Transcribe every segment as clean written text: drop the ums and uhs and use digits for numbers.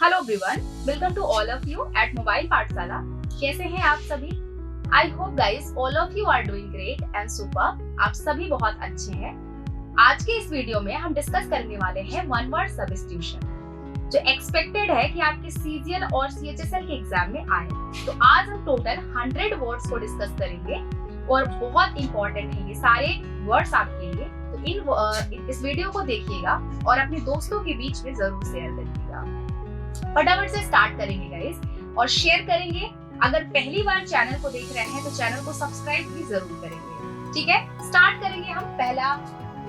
Hello everyone, welcome to all of you at mobile Pathshala. कैसे हैं आप सभी? I hope guys all of you are doing great and super. आप सभी बहुत अच्छे हैं। आज के इस वीडियो में हम डिस्कस करने वाले हैं वन वर्ड सब्स्टिट्यूशन, जो एक्सपेक्टेड है कि आपके सीजीएल और सीएचएसएल के एग्जाम में आए। तो आज हम टोटल 100 वर्ड्स को डिस्कस करेंगे और बहुत इंपॉर्टेंट है ये सारे वर्ड्स आपके लिए। तो इस वीडियो को देखिएगा और अपने दोस्तों के बीच में जरूर शेयर करिएगा। फटाफट से स्टार्ट करेंगे गाइस और शेयर करेंगे। अगर पहली बार चैनल को देख रहे हैं तो चैनल को सब्सक्राइब भी जरूर करेंगे। ठीक है, स्टार्ट करेंगे हम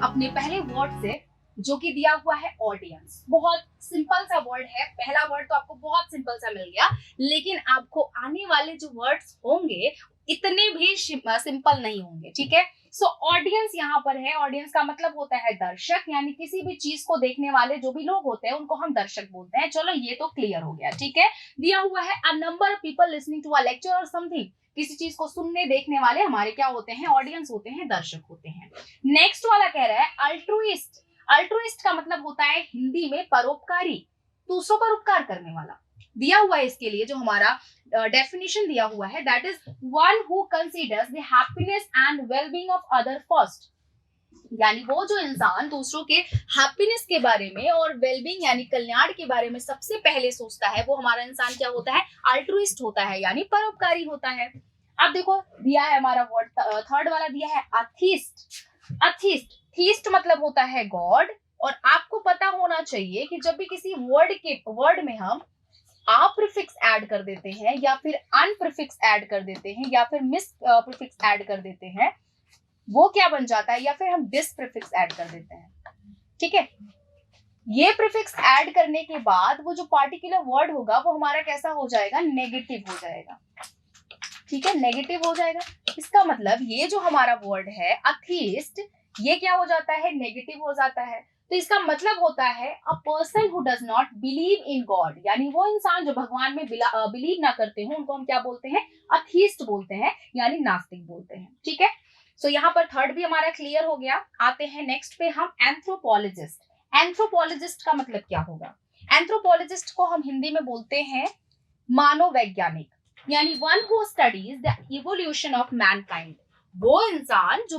अपने पहले वर्ड से, जो कि दिया हुआ है ऑडियंस। बहुत सिंपल सा वर्ड है। पहला वर्ड तो आपको बहुत सिंपल सा मिल गया, लेकिन आपको आने वाले जो वर्ड्स होंगे इतने भी सिंपल नहीं होंगे। ठीक है, सो ऑडियंस यहाँ पर है। ऑडियंस का मतलब होता है दर्शक, यानी किसी भी चीज को देखने वाले जो भी लोग होते हैं उनको हम दर्शक बोलते हैं। चलो ये तो क्लियर हो गया। ठीक है, दिया हुआ है a number of people listening to a lecture और समथिंग। किसी चीज को सुनने देखने वाले हमारे क्या होते हैं? ऑडियंस होते हैं, दर्शक होते हैं। नेक्स्ट वाला कह रहा है अल्ट्रुइस्ट। अल्ट्रुइस्ट का मतलब होता है हिंदी में परोपकारी, दूसरों पर उपकार करने वाला। दिया हुआ है इसके लिए जो हमारा डेफिनेशन दिया हुआ है, that is one who considers the happiness and wellbeing of other first. यानी वो जो इंसान दूसरों के हैप्पीनेस के बारे में और वेलबींग यानी कल्याण के बारे में सबसे पहले सोचता है, वो हमारा इंसान क्या होता है? अल्ट्रुइस्ट होता है, यानी परोपकारी होता है। अब देखो दिया है हमारा वर्ड, थर्ड वाला दिया है अथीस्ट। अथीस्ट, थीस्ट मतलब होता है गॉड। और आपको पता होना चाहिए कि जब भी किसी वर्ड में हम आ प्रीफिक्स ऐड कर देते हैं या फिर अन प्रीफिक्स ऐड कर देते हैं या फिर मिस प्रीफिक्स ऐड कर देते हैं, वो क्या बन जाता है? या फिर हम डिस प्रीफिक्स ऐड कर देते हैं। ठीक है, ये प्रीफिक्स ऐड करने के बाद वो जो पार्टिकुलर वर्ड होगा वो हमारा कैसा हो जाएगा? नेगेटिव हो जाएगा। ठीक है, नेगेटिव हो जाएगा। इसका मतलब ये जो हमारा वर्ड है अथीस्ट, ये क्या हो जाता है? नेगेटिव हो जाता है। तो इसका मतलब होता है a person who does not believe in God, यानी वो इंसान जो भगवान में बिलीव ना करते हो उनको हम क्या बोलते हैं? अथीस्ट बोलते हैं, यानी नास्तिक बोलते हैं। ठीक है, सो यहाँ पर थर्ड भी हमारा क्लियर हो गया। आते हैं नेक्स्ट पे हम एंथ्रोपोलॉजिस्ट। एंथ्रोपोलॉजिस्ट का मतलब क्या होगा? एंथ्रोपोलॉजिस्ट को हम हिंदी में बोलते हैं मानव वैज्ञानिक, यानी one who studies the evolution of Mankind. वो इंसान जो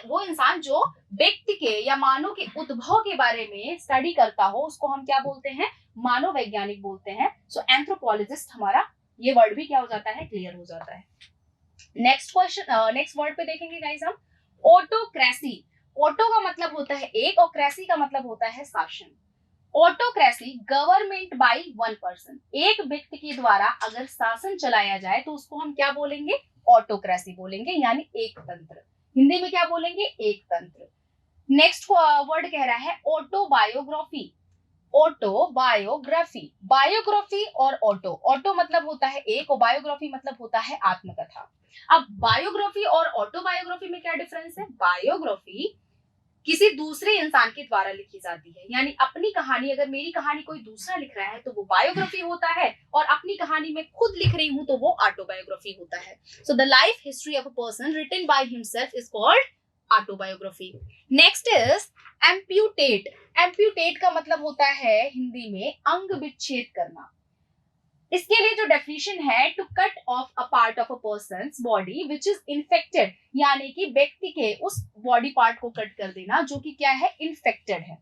वो इंसान जो व्यक्ति के या मानव के उद्भव के बारे में स्टडी करता हो, उसको हम क्या बोलते हैं? मानव वैज्ञानिक बोलते हैं। सो एंथ्रोपोलॉजिस्ट हमारा ये वर्ड भी क्या हो जाता है? क्लियर हो जाता है। नेक्स्ट वर्ड पे देखेंगे गाइस हम ऑटोक्रेसी। ऑटो का मतलब होता है एक और क्रेसी का मतलब होता है शासन। Autocracy government by one person, एक व्यक्ति के द्वारा अगर शासन चलाया जाए तो उसको हम क्या बोलेंगे? ऑटोक्रेसी बोलेंगे, यानी एक तंत्र। हिंदी में क्या बोलेंगे? एक तंत्र। नेक्स्ट वर्ड कह रहा है ऑटोबायोग्राफी। ऑटोबायोग्राफी, बायोग्राफी और ऑटो मतलब होता है एक और बायोग्राफी मतलब होता है आत्मकथा। अब बायोग्राफी और ऑटोबायोग्राफी में क्या डिफरेंस है? बायोग्राफी किसी दूसरे इंसान के द्वारा लिखी जाती है, यानी अपनी कहानी, अगर मेरी कहानी कोई दूसरा लिख रहा है तो वो बायोग्राफी होता है, और अपनी कहानी में खुद लिख रही हूं तो वो ऑटोबायोग्राफी होता है। So the life history of a person written by himself is called autobiography. Next is amputate. Amputate का मतलब होता है हिंदी में अंग विच्छेद करना। इसके लिए जो डेफिनेशन है, to cut off a part of a person's body which is infected, यानी कि व्यक्ति के उस बॉडी पार्ट को कट कर देना जो कि क्या है? इन्फेक्टेड है,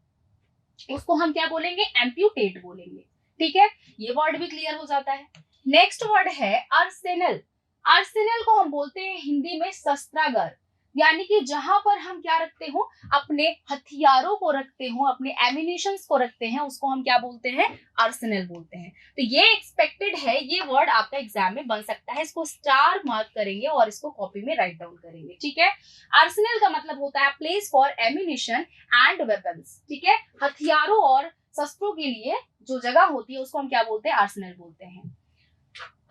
उसको हम क्या बोलेंगे? एम्प्यूटेट बोलेंगे। ठीक है, ये वर्ड भी क्लियर हो जाता है। नेक्स्ट वर्ड है आर्सेनल। आर्सेनल को हम बोलते हैं हिंदी में शस्त्रागार, यानी कि जहां पर हम क्या रखते हो? अपने हथियारों को रखते हो, अपने एमिनेशंस को रखते हैं, उसको हम क्या बोलते हैं? आर्सेनल बोलते हैं। तो ये एक्सपेक्टेड है, ये वर्ड आपका एग्जाम में बन सकता है। इसको स्टार मार्क करेंगे और इसको कॉपी में राइट डाउन करेंगे। ठीक है, आर्सेनल का मतलब होता है place for ammunition and weapons. ठीक है, हथियारों और शस्त्रों के लिए जो जगह होती है उसको हम क्या बोलते हैं? आर्सेनल बोलते हैं।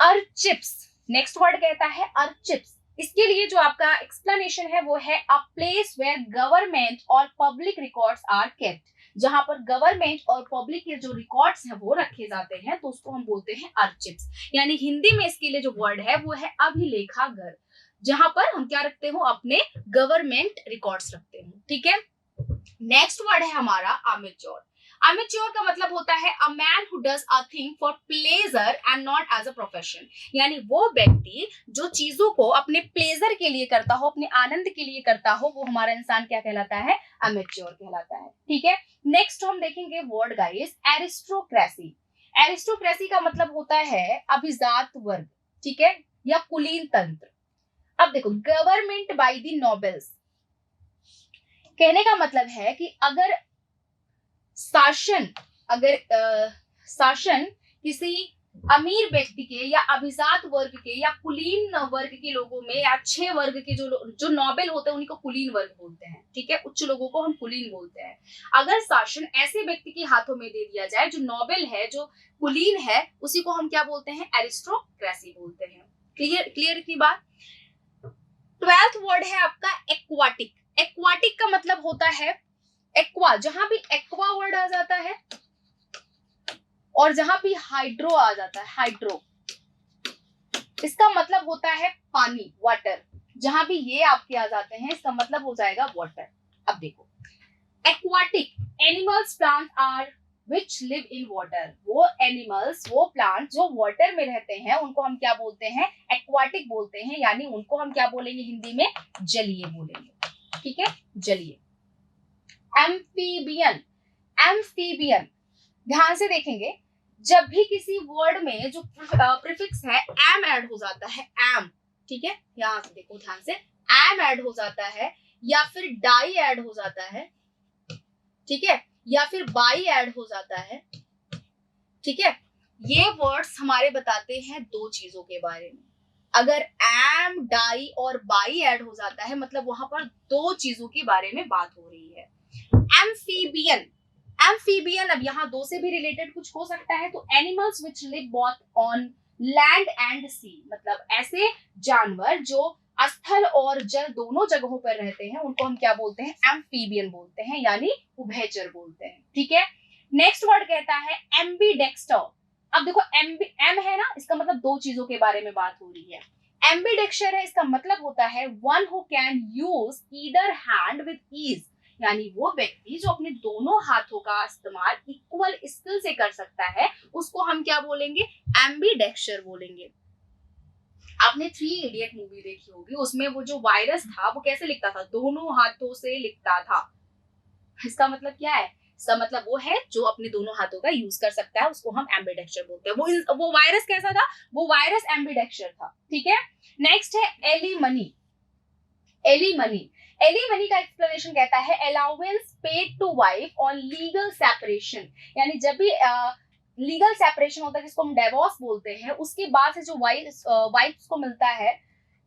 अर्चिप्स, नेक्स्ट वर्ड कहता है अर्चिप्स। इसके लिए जो आपका एक्सप्लेनेशन है वो है अ प्लेस वेयर गवर्नमेंट और पब्लिक रिकॉर्ड्स आर केप्ट, जहां पर गवर्नमेंट और पब्लिक के जो रिकॉर्ड्स हैं वो रखे जाते हैं, तो उसको हम बोलते हैं अर्चिप्स। यानी हिंदी में इसके लिए जो वर्ड है वो है अभिलेखागार, जहां पर हम क्या रखते हो? अपने गवर्नमेंट रिकॉर्ड्स रखते हैं। ठीक है, नेक्स्ट वर्ड है हमारा अमेच्योर। अमेच्योर का मतलब होता है a man who does a thing for pleasure and not as a profession, यानी वो व्यक्ति जो चीजों को अपने प्लेजर के लिए करता हो, अपने आनंद के लिए करता हो, वो हमारा इंसान क्या कहलाता है, अमेच्योर कहलाता है। ठीक है, नेक्स्ट हम देखेंगे वर्ड गाइस, एरिस्टोक्रेसी। एरिस्टोक्रेसी का मतलब होता है अभिजात वर्ग, ठीक है, या कुलीन तंत्र। अब देखो, गवर्नमेंट बाय द नोबल्स, कहने का मतलब है कि अगर शासन किसी अमीर व्यक्ति के या अभिजात वर्ग के या कुलीन वर्ग के लोगों में या अच्छे वर्ग के जो नोबेल होते हैं उन्हीं को कुलीन वर्ग बोलते हैं। ठीक है, उच्च लोगों को हम कुलीन बोलते हैं। अगर शासन ऐसे व्यक्ति के हाथों में दे दिया जाए जो नोबेल है, जो कुलीन है, उसी को हम क्या बोलते हैं, एरिस्टोक्रेसी बोलते हैं। क्लियर इतनी बात। 12th वर्ड है आपका एक्वाटिक। एक्वाटिक का मतलब होता है एक्वा, जहां भी एक्वा वर्ड आ जाता है और जहां भी हाइड्रो आ जाता है, हाइड्रो, इसका मतलब होता है पानी, वाटर। जहां भी ये आपके आ जाते हैं इसका मतलब हो जाएगा वाटर। अब देखो, aquatic animals, plants are which live in water. वो एनिमल्स, वो प्लांट जो वाटर में रहते हैं उनको हम क्या बोलते हैं, एक्वाटिक बोलते हैं, यानी उनको हम क्या बोलेंगे हिंदी में, जलीय बोलेंगे। ठीक है, जलीय। एम्फीबियन, एम्फीबियन, ध्यान से देखेंगे, जब भी किसी वर्ड में जो प्रीफिक्स है एम ऐड हो जाता है, एम, ठीक है, यहां से देखो ध्यान से, एम ऐड हो जाता है या फिर डाई ऐड हो जाता है, ठीक है, या फिर बाई ऐड हो जाता है, ठीक है, ये वर्ड्स हमारे बताते हैं दो चीजों के बारे में। अगर एम, डाई और बाई ऐड हो जाता है मतलब वहां पर दो चीजों के बारे में बात हो रही है। एम्फीबियन, एम्फीबियन, अब यहाँ दो से भी रिलेटेड कुछ हो सकता है, तो animals which live both on land and sea, मतलब ऐसे जानवर जो स्थल और जल दोनों जगहों पर रहते हैं उनको हम क्या बोलते हैं, एम्फीबियन बोलते हैं, यानी उभयचर बोलते हैं। ठीक है, नेक्स्ट वर्ड कहता है एम्बीडेक्स्टर। अब देखो, एम है ना, इसका मतलब दो चीजों के बारे में बात हो रही है। एम्बीडेक्स्टर है, इसका मतलब होता है one who can use either hand with ease, यानी वो व्यक्ति जो अपने दोनों हाथों का इस्तेमाल इक्वल स्किल से कर सकता है उसको हम क्या बोलेंगे, एम्बीडेक्स्टर बोलेंगे। आपने 3 इडियट मूवी देखी होगी, उसमें वो जो वायरस था वो कैसे लिखता था, दोनों हाथों से लिखता था। इसका मतलब क्या है, इसका मतलब वो है जो अपने दोनों हाथों का यूज कर सकता है, उसको हम एम्बीडेक्स्टर बोलते हैं। वो वायरस कैसा था, वो वायरस एम्बीडेक्स्टर था। ठीक है, next is alimony. Alimony, alimony का एक्सप्लेनेशन कहता है allowance paid to wife on legal separation, यानी जब भी लीगल सेपरेशन होता है जिसको हम डिवोर्स बोलते हैं, उसके बाद से जो वाइफ को मिलता है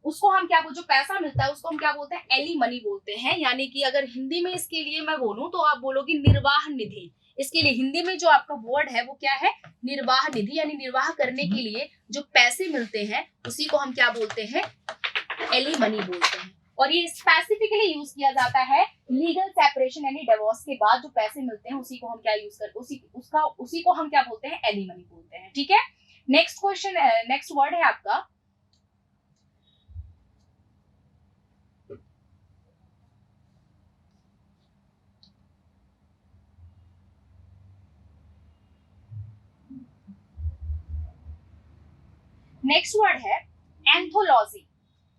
उसको हम क्या, जो पैसा मिलता है उसको हम क्या बोलते हैं, एलिमनी बोलते हैं। यानी कि अगर हिंदी में इसके लिए मैं बोलूं तो आप बोलोगे निर्वाह निधि। इसके लिए हिंदी में जो आपका वर्ड है वो क्या है, निर्वाह निधि, यानी निर्वाह करने के लिए जो पैसे मिलते हैं उसी को हम क्या बोलते हैं, एलिमनी बोलते हैं। और ये स्पेसिफिकली यूज किया जाता है लीगल सेपरेशन यानी डिवोर्स के बाद जो पैसे मिलते हैं उसी को हम क्या यूज करते, उसी को हम क्या बोलते हैं, एलिमनी बोलते हैं। ठीक है, नेक्स्ट क्वेश्चन, नेक्स्ट वर्ड है आपका नेक्स्ट वर्ड है एंथोलॉजी।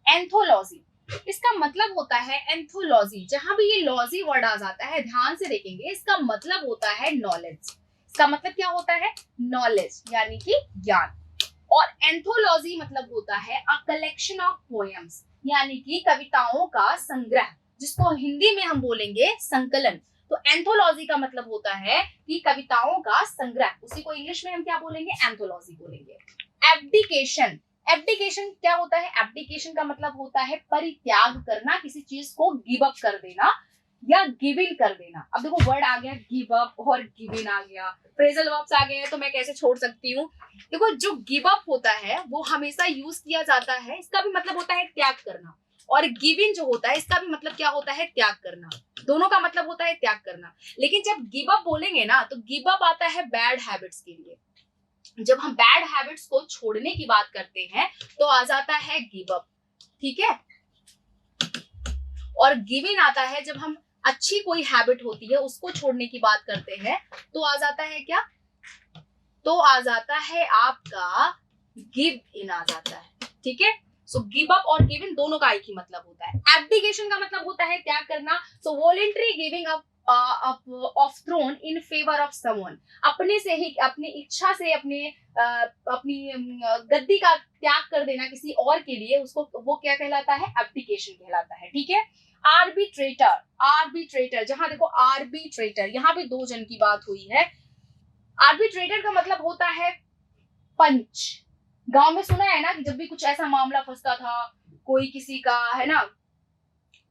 एंथोलॉजी, इसका मतलब होता है एंथोलॉजी, जहां भी ये लॉजी वर्ड आ जाता है ध्यान से देखेंगे, इसका मतलब होता है नॉलेज। इसका मतलब क्या होता है, नॉलेज, यानी कि ज्ञान। और एंथोलॉजी मतलब होता है अ कलेक्शन ऑफ पोएम्स, यानी कि कविताओं का संग्रह, जिसको हिंदी में हम बोलेंगे संकलन। तो एंथोलॉजी का मतलब होता है कि कविताओं का संग्रह, उसी को इंग्लिश में हम क्या बोलेंगे, एंथोलॉजी बोलेंगे। एब्डिकेशन, एब्डिकेशन क्या होता है, एब्डिकेशन का मतलब होता है परित्याग करना, किसी चीज को गिव अप कर देना या गिव इन कर देना। अब देखो वर्ड आ गया गिव अप और गिव इन आ गया, फ्रेजल वर्ब्स आ गए हैं, तो मैं कैसे छोड़ सकती हूँ। देखो जो गिव अप होता है वो हमेशा यूज किया जाता है, इसका भी मतलब होता है त्याग करना, और गिव इन जो होता है इसका भी मतलब क्या होता है, त्याग करना। दोनों का मतलब होता है त्याग करना। लेकिन जब गिव अप बोलेंगे ना तो गिव अप आता है बैड हैबिट्स के लिए। जब हम बैड हैबिट्स को छोड़ने की बात करते हैं तो आ जाता है गिव अप। ठीक है, और गिव इन आता है जब हम अच्छी कोई हैबिट होती है उसको छोड़ने की बात करते हैं, तो आ जाता है क्या, तो आ जाता है आपका गिव इन आ जाता है। ठीक है, सो गिव अप और गिव इन दोनों का एक ही मतलब होता है। एब्डिकेशन का मतलब होता है त्याग करना। So voluntary giving up of throne in favour of someone, अपने से ही, अपनी इच्छा से अपनी गद्दी का त्याग कर देना किसी और के लिए, उसको वो क्या कहलाता है, एब्डिकेशन कहलाता है। ठीक है, आर्बिट्रेटर, आर्बिट्रेटर, जहां देखो आर्बिट्रेटर, यहाँ पे दो जन की बात हुई है। आर्बिट्रेटर का मतलब होता है पंच। गांव में सुना है ना कि जब भी कुछ ऐसा मामला फंसता था, कोई किसी का है ना,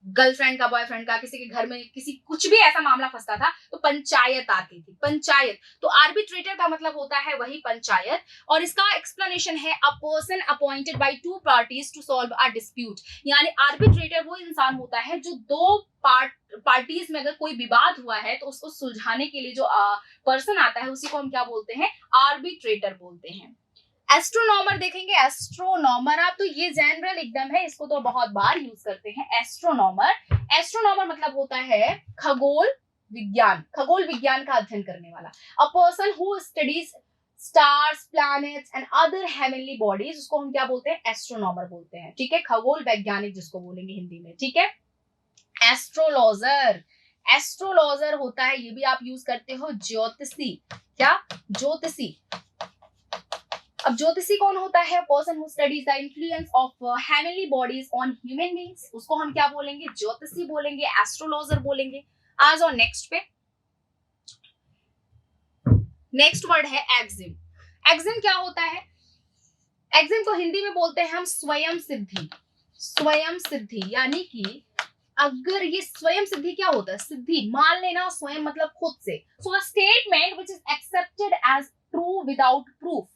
गर्लफ्रेंड का, बॉयफ्रेंड का, किसी के घर में किसी कुछ भी ऐसा मामला फंसता था तो पंचायत आती थी, पंचायत। तो आर्बिट्रेटर का मतलब होता है वही पंचायत। और इसका एक्सप्लेनेशन है a person appointed by two parties to solve a dispute, यानी आर्बिट्रेटर वो इंसान होता है जो दो पार्टीज में अगर कोई विवाद हुआ है तो उसको सुलझाने के लिए जो पर्सन आता है उसी को हम क्या बोलते हैं, आर्बिट्रेटर बोलते हैं। एस्ट्रोनॉमर देखेंगे, एस्ट्रोनॉमर, आप तो ये जनरल एकदम है, इसको तो बहुत बार यूज करते हैं। एस्ट्रोनॉमर, एस्ट्रोनॉमर मतलब होता है खगोल विज्ञान, खगोल विज्ञान का अध्ययन करने वाला। अ person who studies stars, planets and other heavenly bodies, उसको हम क्या बोलते हैं, एस्ट्रोनॉमर बोलते हैं। ठीक है, खगोल वैज्ञानिक जिसको बोलेंगे हिंदी में। ठीक है, एस्ट्रोलॉजर, एस्ट्रोलॉजर होता है, ये भी आप यूज करते हो, ज्योतिषी, क्या, ज्योतिषी। अब ज्योतिषी कौन होता है, person who studies the influence of heavenly bodies on human beings, उसको हम क्या बोलेंगे, ज्योतिषी बोलेंगे, एस्ट्रोलॉजर बोलेंगे। आ जाओ नेक्स्ट पे, नेक्स्ट वर्ड है एक्जिम। एक्जिम क्या होता है, एक्जिम को हिंदी में बोलते हैं हम स्वयं सिद्धि, स्वयं सिद्धि, यानी कि अगर ये स्वयं सिद्धि क्या होता है, सिद्धि मान लेना, स्वयं मतलब खुद से। So a statement which is accepted as true without proof,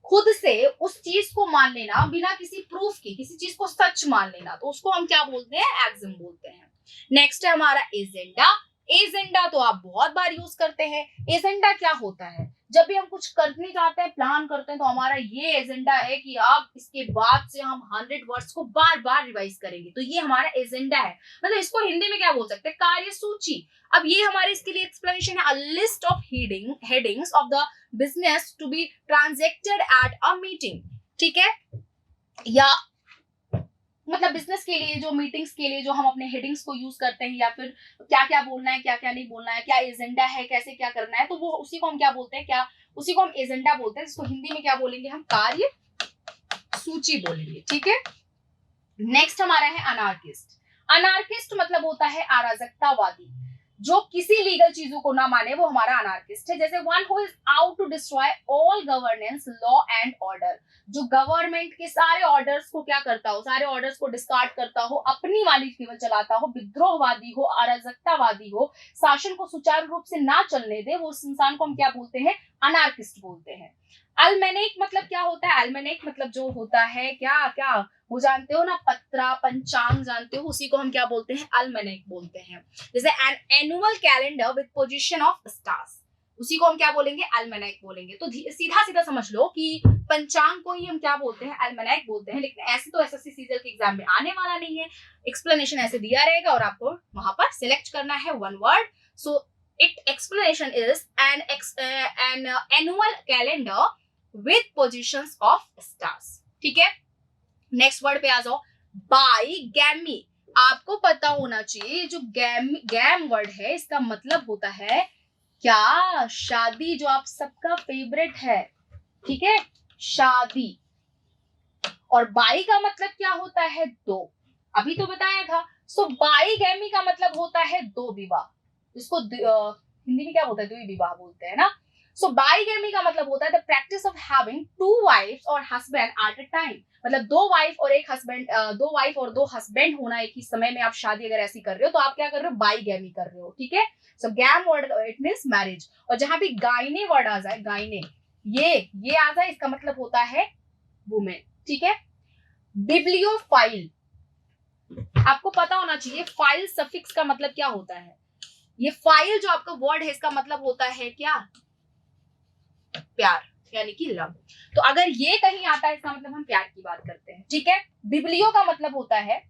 खुद से उस चीज को मान लेना बिना किसी प्रूफ के, किसी चीज को सच मान लेना, तो उसको हम क्या बोलते हैं, एक्जिम बोलते हैं। नेक्स्ट है हमारा एजेंडा। एजेंडा तो आप बहुत बार यूज करते हैं। एजेंडा क्या होता है, जब भी हम कुछ करने जाते हैं, प्लान करते हैं, तो हमारा ये एजेंडा है कि अब इसके बाद से हम 100 वर्ड्स को बार बार रिवाइज करेंगे, तो ये हमारा एजेंडा है। मतलब इसको हिंदी में क्या बोल सकते हैं, कार्यसूची। अब ये हमारे इसके लिए एक्सप्लेनेशन है, a list of headings of the business to be transacted at a meeting. ठीक है, या मतलब बिजनेस के लिए, जो मीटिंग्स के लिए जो हम अपने हेडिंग्स को यूज करते हैं, या फिर क्या क्या बोलना है, क्या क्या नहीं बोलना है, क्या एजेंडा है, कैसे क्या करना है, तो वो उसी को हम क्या बोलते हैं, क्या, उसी को हम एजेंडा बोलते हैं, जिसको हिंदी में क्या बोलेंगे हम, कार्य सूची बोलेंगे। ठीक है, नेक्स्ट हमारा है अनार्किस्ट। अनार्किस्ट मतलब होता है अराजकतावादी, जो किसी लीगल चीजों को ना माने, वो हमारा अनार्किस्ट है। जैसे one who is out to destroy all governance, law and order, जो गवर्नमेंट के सारे ऑर्डर्स को क्या करता हो, सारे ऑर्डर्स को डिस्कार्ड करता हो, अपनी वाली केवल चलाता हो, विद्रोहवादी हो, अराजकतावादी हो, शासन को सुचारू रूप से ना चलने दे, वो उस इंसान को हम क्या बोलते हैं, अनार्किस्ट बोलते हैं। अल्मेनेक मतलब क्या होता है, अल्मेनेक मतलब जो होता है, क्या क्या वो जानते हो ना, पत्रा, पंचांग जानते हो, उसी को हम क्या बोलते हैं, अल्मेनेक बोलते हैं। जैसे an annual calendar with position of stars, उसी को हम क्या बोलेंगे, अल्मेनेक बोलेंगे। तो सीधा सीधा समझ लो कि पंचांग को ही हम क्या बोलते हैं, अल्मेनेक बोलते हैं। लेकिन ऐसे तो एसएससी सीजीएल के एग्जाम में आने वाला नहीं है, एक्सप्लेनेशन ऐसे दिया रहेगा और आपको वहां पर सिलेक्ट करना है one word. So it explanation is an annual calendar with positions of stars. ठीक है, नेक्स्ट वर्ड पे आ जाओ, बाईगैमी। आपको पता होना चाहिए, जो गैम वर्ड है इसका मतलब होता है क्या, शादी, जो आप सबका फेवरेट है। ठीक है, शादी। और बाई का मतलब क्या होता है, दो, अभी तो बताया था। सो बाईगैमी का मतलब होता है दो विवाह, इसको हिंदी में क्या बोलते हैं, द्वि विवाह बोलते हैं ना। सो बाईगैमी का मतलब होता है the practice of having two wifes और हस्बैंड एट अ टाइम, मतलब दो वाइफ और एक हस्बैंड, दो वाइफ और दो हस्बैंड होना एक ही समय में। आप शादी अगर ऐसी कर रहे हो तो आप क्या कर रहे हो, बाईगैमी कर रहे हो। ठीक है, so gam word it means marriage. और जहां भी गायने वर्ड आ जाए, गायने ये आ जाए, इसका मतलब होता है वुमेन। ठीक है, बिब्लियोफाइल, आपको पता होना चाहिए फाइल सफिक्स का मतलब क्या होता है। ये फाइल जो आपका वर्ड है इसका मतलब होता है क्या, प्यार, यानी कि लव। तो अगर ये कहीं आता है इसका मतलब हम प्यार की बात करते हैं। ठीक है, बिब्लियो का मतलब होता है,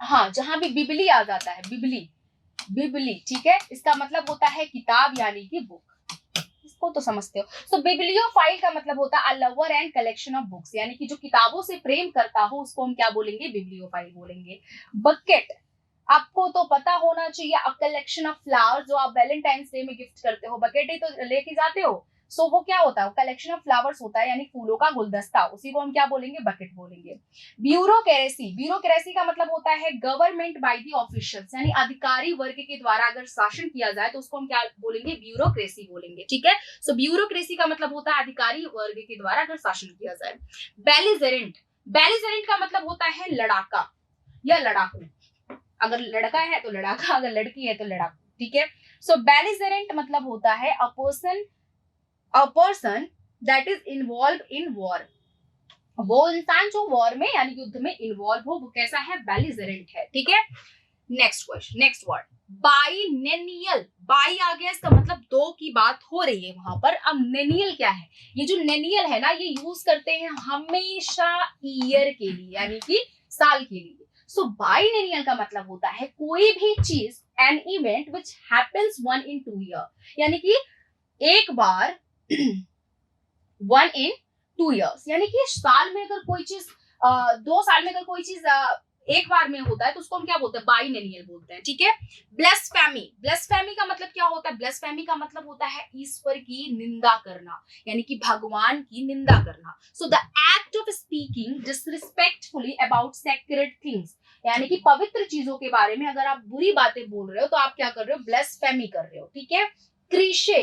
हाँ, जहां भी बिबली आ जाता है, बिबली, बिबली, ठीक है, इसका मतलब होता है किताब यानी कि बुक, इसको तो समझते हो। सो बिब्लियोफाइल का मतलब होता है a lover and collection of books, यानी कि जो किताबों से प्रेम करता हो उसको हम क्या बोलेंगे, बिब्लियोफाइल बोलेंगे। बकेट, आपको तो पता होना चाहिए, अ कलेक्शन ऑफ फ्लावर्स, जो आप वैलेंटाइंस डे में गिफ्ट करते हो, बकेट ही तो लेके जाते हो। सो वो क्या होता है, कलेक्शन ऑफ फ्लावर्स होता है, यानी फूलों का गुलदस्ता, उसी को हम क्या बोलेंगे, बकेट बोलेंगे। ब्यूरोक्रेसी, ब्यूरोक्रेसी का मतलब होता है गवर्नमेंट बाय द ऑफिशियल्स, यानी अधिकारी वर्ग के द्वारा अगर शासन किया जाए तो उसको हम क्या बोलेंगे, ब्यूरोक्रेसी बोलेंगे, ठीक है। सो ब्यूरोक्रेसी का मतलब होता है अधिकारी वर्ग के द्वारा अगर शासन किया जाए। बेलिजेरेंट, बेलिजेरेंट का मतलब होता है लड़ाका या लड़ाकू, अगर लड़का है तो लड़ाका, अगर लड़की है तो लड़ाकू, ठीक है। सो बेलिजेरेंट मतलब होता है a person that is involve in war, वो इंसान जो वॉर में यानी युद्ध में इन्वॉल्व हो वो कैसा है, बेलिजेरेंट है, ठीक है। Next question, next word biennial, bi आ गया, इसका मतलब दो की बात हो रही है वहां पर। अब नेनियल क्या है, ये जो नेनियल है ना ये यूज करते हैं हमेशा ईयर के लिए, यानी कि साल के लिए। सो बाइनेनियल का मतलब होता है कोई भी चीज, an event which happens one in 2 year, यानी कि एक बार 1 in 2 years, यानी कि साल में अगर कोई चीज 2 साल में अगर कोई चीज एक बार में होता है तो उसको हम क्या बोलते हैं, बाइनेनियल बोलते हैं, ठीक है। ब्लेस्फेमी, ब्लेस्फेमी का मतलब क्या होता है, ब्लेस्फेमी का मतलब होता है ईश्वर की निंदा करना, यानी कि भगवान की निंदा करना। So the act of speaking disrespectfully about sacred things, यानी कि पवित्र चीजों के बारे में अगर आप बुरी बातें बोल रहे हो तो आप क्या कर रहे हो, ब्लेस्फेमी कर रहे हो, ठीक है। क्रीशे,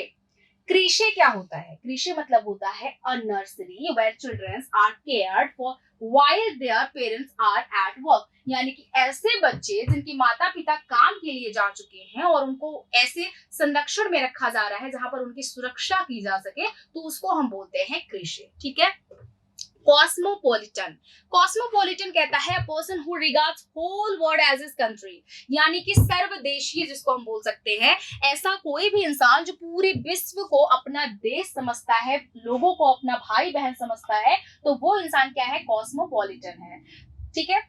क्रीशे क्या होता है, क्रीशे मतलब होता है a nursery where childrens are cared for while their parents are at work, यानी कि ऐसे बच्चे जिनके माता पिता काम के लिए जा चुके हैं और उनको ऐसे संरक्षण में रखा जा रहा है जहां पर उनकी सुरक्षा की जा सके, तो उसको हम बोलते हैं क्रीशे, ठीक है। कॉस्मोपॉलिटन, कॉस्मोपॉलिटन कहता है person who regards whole world as his country, यानी कि सर्वदेशीय जिसको हम बोल सकते हैं, ऐसा कोई भी इंसान जो पूरे विश्व को अपना देश समझता है, लोगों को अपना भाई बहन समझता है, तो वो इंसान क्या है, कॉस्मोपॉलिटन है, ठीक है।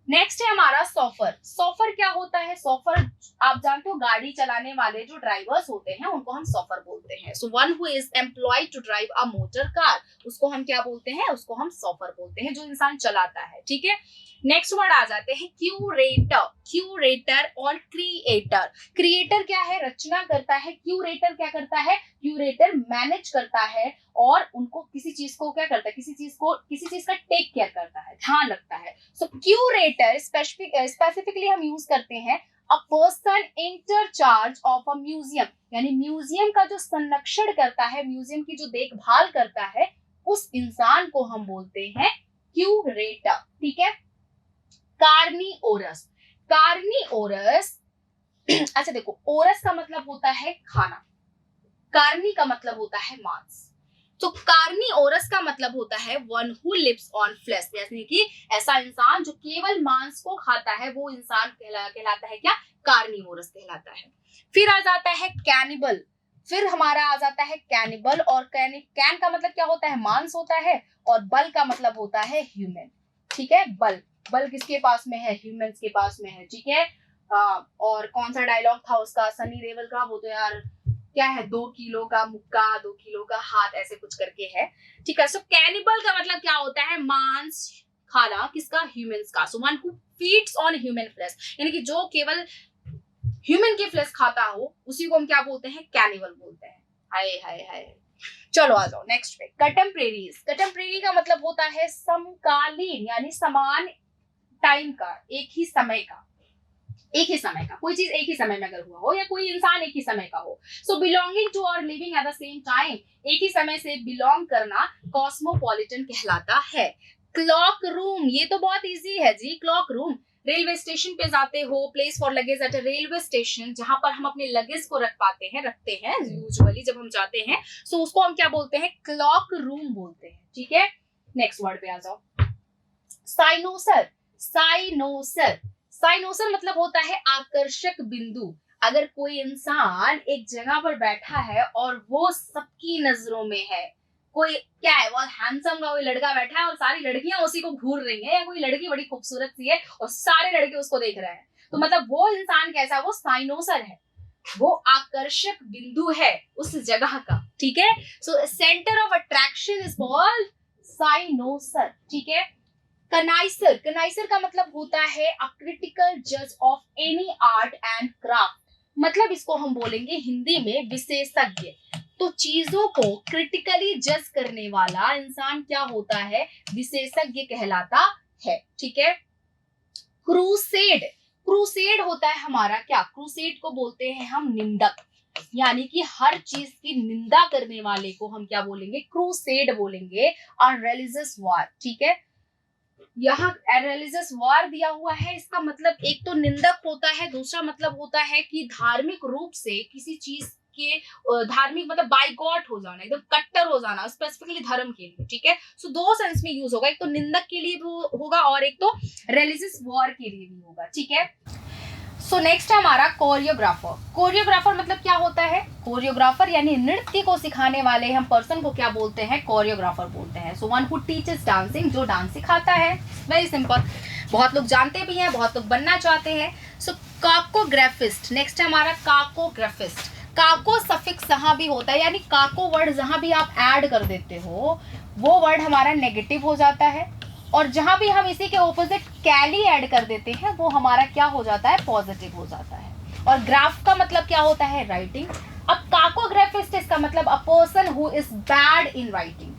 नेक्स्ट है हमारा सॉफर, सॉफर क्या होता है, सॉफर आप जानते हो गाड़ी चलाने वाले जो ड्राइवर्स होते हैं उनको हम सॉफर बोलते हैं। So one who is employed to drive a motor car, उसको हम क्या बोलते हैं, उसको हम सॉफर बोलते हैं, जो इंसान चलाता है, ठीक है। नेक्स्ट वर्ड आ जाते हैं क्यूरेटर, क्यूरेटर और क्रिएटर। क्रिएटर क्या है, रचना करता है, क्यूरेटर क्या करता है, क्यूरेटर मैनेज करता है और उनको किसी चीज को क्या करता है, किसी चीज का टेक केयर करता है, ध्यान रखता है। सो क्यूरेटर स्पेसिफिकली हम यूज करते हैं a person in charge of a museum, यानी म्यूजियम का जो संरक्षण करता है, म्यूजियम की जो देखभाल करता है, उस इंसान को हम बोलते हैं क्यूरेटर, ठीक है। कार्निओरस, कार्निओरस अच्छा देखो, ओरस का मतलब होता है खाना, कार्नी का मतलब होता है मांस, तो कार्निओरस का मतलब होता है one who lives on flesh, यानी कि ऐसा इंसान जो केवल मांस को खाता है वो इंसान कहलाता है क्या, कार्निओरस कहलाता है। फिर आ जाता है कैनिबल, फिर हमारा आ जाता है कैनिबल, और कैन का मतलब क्या होता है, मांस होता है, और बल का मतलब होता है ह्यूमन, ठीक है। बल, बल किसके पास में है, ह्यूमंस के पास में है, ठीक है। और कौन सा डायलॉग था उसका, सनी देओल का, वो तो यार क्या है, 2 किलो का मुक्का 2 किलो का हाथ, ऐसे कुछ करके है, ठीक है। सो कैनिबल का मतलब क्या होता है, मांस खाना, किसका, ह्यूमंस का। So one who feeds on human flesh, यानी कि जो केवल ह्यूमन के फ्लेश खाता हो उसी को हम क्या बोलते हैं, कैनिबल बोलते हैं। हाय हाय हाय, चलो आ जाओ नेक्स्ट पे। कटेम्परेरीज, कटेम्परेरी का मतलब होता है समकालीन, यानी समान टाइम का, एक ही समय का, एक ही समय का, कोई चीज एक ही समय में अगर हुआ हो, या कोई इंसान एक ही समय का हो। सो बिलोंगिंग टू और living at the same time, एक ही समय से बिलोंग करना कॉस्मोपॉलिटन कहलाता है। क्लॉक रूम, ये तो बहुत इजी है जी, क्लॉक रूम, रेलवे स्टेशन पे जाते हो, place for luggage at a railway station, जहां पर हम अपने लगेज को रखते हैं यूजुअली जब हम जाते हैं, सो उसको हम क्या बोलते हैं, क्लॉक रूम बोलते हैं, ठीक है। नेक्स्ट वर्ड पे आ जाओ, साइनोसर, साइनोसर, साइनोसर मतलब होता है आकर्षक बिंदु, अगर कोई इंसान एक जगह पर बैठा है और वो सबकी नजरों में है, कोई क्या है, बहुत हैंडसम का कोई लड़का बैठा है और सारी लड़कियां उसी को घूर रही हैं, या कोई लड़की बड़ी खूबसूरत सी है और सारे लड़के उसको देख रहे हैं, तो मतलब वो इंसान कैसा है, वो साइनोसर है, वो आकर्षक बिंदु है उस जगह का, ठीक है। So centre of attraction is called cynosure, ठीक है। कनाइसर, कनाइसर का मतलब होता है अ क्रिटिकल जज of any art and craft, मतलब इसको हम बोलेंगे हिंदी में विशेषज्ञ। तो चीजों को क्रिटिकली जज करने वाला इंसान क्या होता है, विशेषज्ञ कहलाता है, ठीक है। क्रूसेड, क्रूसेड होता है हमारा क्या, क्रूसेड को बोलते हैं हम निंदक, यानी कि हर चीज की निंदा करने वाले को हम क्या बोलेंगे, क्रूसेड बोलेंगे। और रिलीजियस वॉर, ठीक है, यहाँ रिलीजियस वॉर दिया हुआ है, इसका मतलब एक तो निंदक होता है, दूसरा मतलब होता है कि धार्मिक रूप से किसी चीज के धार्मिक मतलब बाइकॉट हो जाना, एकदम कट्टर हो जाना, स्पेसिफिकली धर्म के लिए, ठीक है। सो दो सेंस में यूज होगा, एक तो निंदक के लिए भी होगा और एक तो रिलीजियस वॉर के लिए भी होगा, ठीक है। सो नेक्स्ट है हमारा कोरियोग्राफर। कोरियोग्राफर मतलब क्या होता है, कोरियोग्राफर यानी नृत्य को सिखाने वाले हम पर्सन को क्या बोलते हैं, कोरियोग्राफर बोलते हैं। So one who teaches dancing, जो डांस सिखाता है, वेरी सिंपल, बहुत लोग जानते भी हैं, बहुत लोग बनना चाहते हैं। सो काकोग्राफिस्ट, नेक्स्ट है हमारा काकोग्राफिस्ट। काको सफिक्स जहां भी होता है, यानी काको वर्ड जहां भी आप ऐड कर देते हो वो वर्ड हमारा नेगेटिव हो जाता है, और जहां भी हम इसी के ऑपोजिट कैली ऐड कर देते हैं वो हमारा क्या हो जाता है, पॉजिटिव हो जाता है। और ग्राफ का मतलब क्या होता है, राइटिंग। अब काकोग्राफिस्ट इसका मतलब अ person who is bad in writing,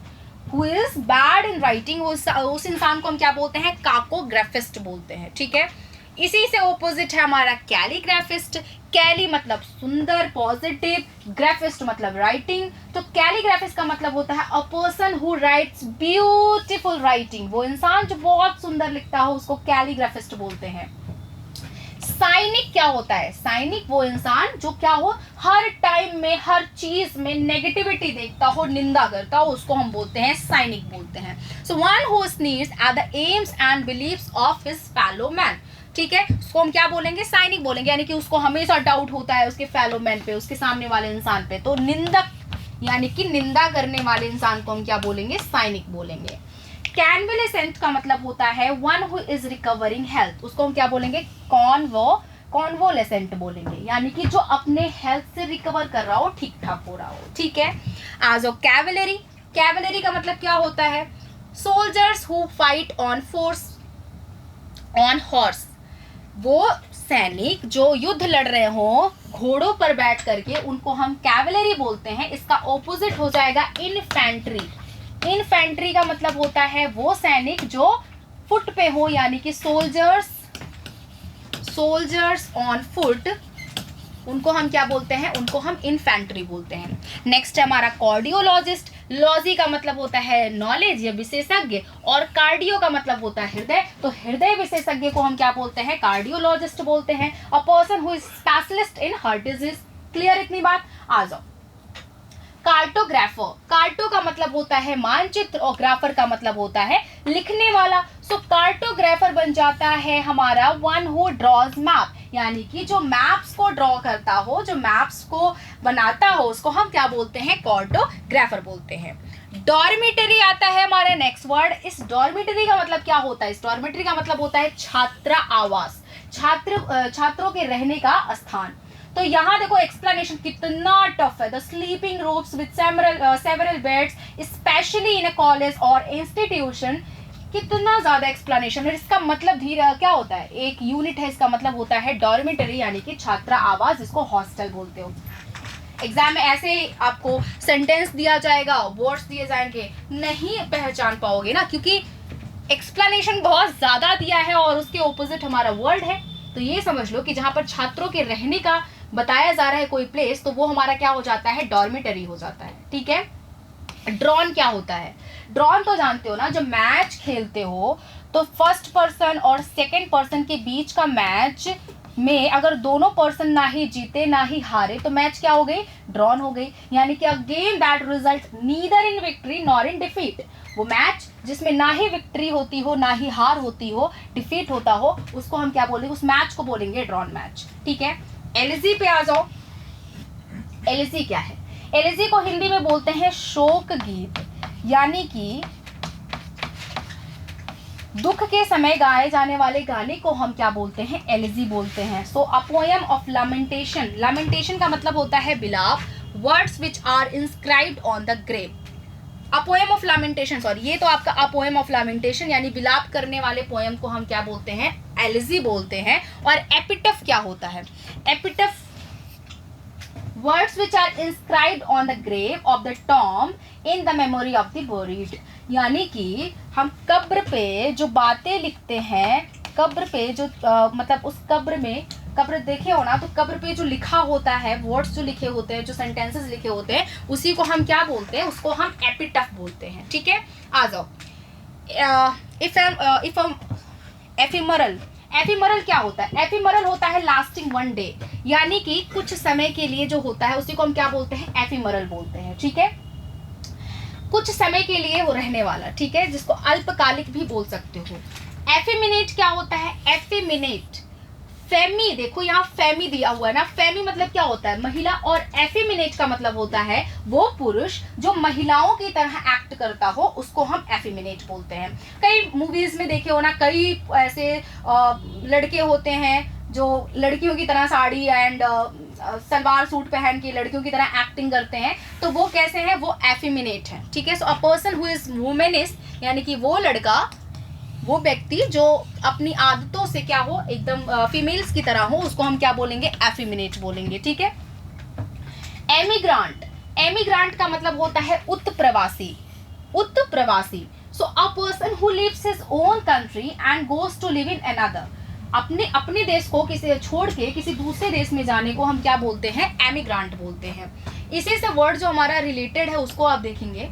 who is bad in writing, उस इंसान को हम क्या बोलते हैं, काकोग्राफिस्ट बोलते हैं, ठीक है। इसी से ऑपोजिट है हमारा कैलीग्राफिस्ट। कैली मतलब सुंदर, पॉजिटिव, ग्राफिस्ट मतलब राइटिंग। तो कैलीग्राफिस्ट का मतलब होता है a person who rights beautiful writing, वो इंसान जो बहुत सुंदर लिखता हो उसको कैलीग्राफिस्ट बोलते हैं। साइनिक क्या होता है, साइनिक वो इंसान जो क्या हो, हर टाइम में हर चीज में नेगेटिविटी देखता हो, निंदा करता हो, उसको हम बोलते हैं साइनिक बोलते हैं। So one who sneers at the aims and believes of his fellow man, ठीक है, उसको हम क्या बोलेंगे, साइनिक बोलेंगे, यानी कि उसको हमेशा डाउट होता है उसके फेलो मैन पे, उसके सामने वाले इंसान पे। तो निंदक यानी कि निंदा करने वाले इंसान को हम क्या बोलेंगे, साइनिक बोलेंगे। कैनवलेसेंट का मतलब होता है one who is recovering health, उसको हम क्या बोलेंगे, कॉन्वोलेसेंट बोलेंगे, यानी कि जो अपने हेल्थ से रिकवर कर रहा हो, ठीक ठाक हो रहा हो, ठीक है। एज ऑफ कैवलरी, कैवलरी का मतलब क्या होता है, soldiers who fight on force on horse, वो सैनिक जो युद्ध लड़ रहे हो घोड़ों पर बैठ करके, उनको हम कैवलरी बोलते हैं। इसका ऑपोजिट हो जाएगा इन्फेंट्री। इन्फेंट्री का मतलब होता है वो सैनिक जो फुट पे हो, यानी कि सोल्जर्स ऑन फुट, उनको हम क्या बोलते हैं, उनको हम इन्फेंट्री बोलते हैं। नेक्स्ट है हमारा कार्डियोलॉजिस्ट। लॉजी का मतलब होता है नॉलेज या विशेषज्ञ, और कार्डियो का मतलब होता है हृदय, तो हृदय विशेषज्ञ को हम क्या बोलते हैं, कार्डियोलॉजिस्ट बोलते हैं। A person who is specialist in heart disease. Clear इतनी बात, आ जाओ। कार्टोग्राफर, कार्टो का मतलब होता है मानचित्र और ग्राफर का मतलब होता है लिखने वाला। सो कार्टोग्राफर बन जाता है हमारा वन हु ड्रॉज मैप, यानी कि जो मैप्स को ड्रॉ करता हो, जो मैप्स को बनाता हो, उसको हम क्या बोलते हैं, कार्टोग्राफर बोलते हैं। डॉर्मिटरी आता है हमारा नेक्स्ट वर्ड। इस डॉर्मिटरी का मतलब क्या होता है, इस डॉर्मिटरी का मतलब होता है छात्रा आवास, छात्रों के रहने का स्थान। तो यहाँ देखो एक्सप्लेनेशन कितना टफ है। The sleeping rooms with several beds specially in a college और इंस्टीट्यूशन, कितना ज्यादा एक्सप्लेनेशन है। इसका मतलब धीरे क्या होता है, एक यूनिट है, इसका मतलब होता है डॉर्मिटरी, यानी कि छात्रा आवास, जिसको हॉस्टल बोलते हो। एग्जाम में ऐसे आपको सेंटेंस दिया जाएगा, वर्ड्स दिए जाएंगे, नहीं पहचान पाओगे ना, क्योंकि एक्सप्लेनेशन बहुत ज्यादा दिया है और उसके ऑपोजिट हमारा वर्ड है। तो ये समझ लो कि जहां पर छात्रों के रहने का बताया जा रहा है कोई प्लेस, तो वो हमारा क्या हो जाता है, डॉर्मिटरी हो जाता है, ठीक है। ड्रॉन क्या होता है, ड्रॉन तो जानते हो ना, जब मैच खेलते हो तो फर्स्ट पर्सन और सेकंड पर्सन के बीच का मैच में अगर दोनों पर्सन ना ही जीते ना ही हारे तो मैच क्या हो गई, ड्रॉन हो गई। यानी कि a game that result neither in victory nor in defeat, वो मैच जिसमें ना ही विक्ट्री होती हो ना ही हार होती हो, डिफीट होता हो, उसको हम क्या बोलेंगे, उस मैच को बोलेंगे ड्रॉन मैच, ठीक है। एलिजी पे आ जाओ। एलिजी क्या है, एलिजी को हिंदी में बोलते हैं शोक गीत। यानी कि दुख के समय गाए जाने वाले गाने को हम क्या बोलते हैं, एलिजी बोलते हैं। सो अ पोएम ऑफ लैमेंटेशन, लैमेंटेशन का मतलब होता है विलाप, words which are inscribed on the grave. A poem of lamentation, sorry ये तो आपका अ पोएम ऑफ लैमेंटेशन यानी विलाप करने वाले पोएम को हम क्या बोलते हैं, एलिजी बोलते हैं। और एपिटफ क्या होता है, epitaph words which are inscribed on the grave of the tomb in the memory of the buried, यानी कि हम कब्र पे जो बातें लिखते हैं, कब्र पे जो मतलब उस कब्र में, कब्र देखे हो ना, तो कब्र पे जो लिखा होता है, वर्ड्स जो लिखे होते हैं, जो सेंटेंसेस लिखे होते हैं, उसी को हम क्या बोलते हैं, उसको हम एपिटफ बोलते हैं। ठीक है, आ जाओ। एफिमरल, एफिमरल क्या होता है, एफिमरल होता है लास्टिंग वन डे, यानी कि कुछ समय के लिए जो होता है उसी को हम क्या बोलते हैं, एफिमरल बोलते हैं। ठीक है, कुछ समय के लिए वो रहने वाला, ठीक है, जिसको अल्पकालिक भी बोल सकते हो। एफेमिनेट क्या होता है, एफेमिनेट, फेमी, देखो यहाँ फेमी दिया हुआ है ना, फेमी मतलब क्या होता है, महिला, और एफेमिनेट का मतलब होता है वो पुरुष जो महिलाओं की तरह एक्ट करता हो, उसको हम एफेमिनेट बोलते हैं। कई मूवीज में देखे हो ना, कई ऐसे लड़के होते हैं जो लड़कियों की तरह साड़ी एंड सलवार सूट पहन के लड़कियों की तरह एक्टिंग करते हैं, तो वो कैसे हैं, वो एफेमिनेट है। ठीक है, सो अ पर्सन हु इज वुमेनिस्ट, यानी कि वो लड़का, वो व्यक्ति जो अपनी आदतों से क्या हो, एकदम फीमेल्स की तरह हो, उसको हम क्या बोलेंगे, एफेमिनेट बोलेंगे। ठीक है, एमिग्रांट, एमिग्रांट का मतलब होता है उत्प्रवासी, उत्प्रवासी। So a person who leaves his own country and goes to live in another, अपने देश को किसी छोड़ के किसी दूसरे देश में जाने को हम क्या बोलते हैं, एमिग्रांट बोलते हैं। इसी से वर्ड जो हमारा रिलेटेड है उसको आप देखेंगे,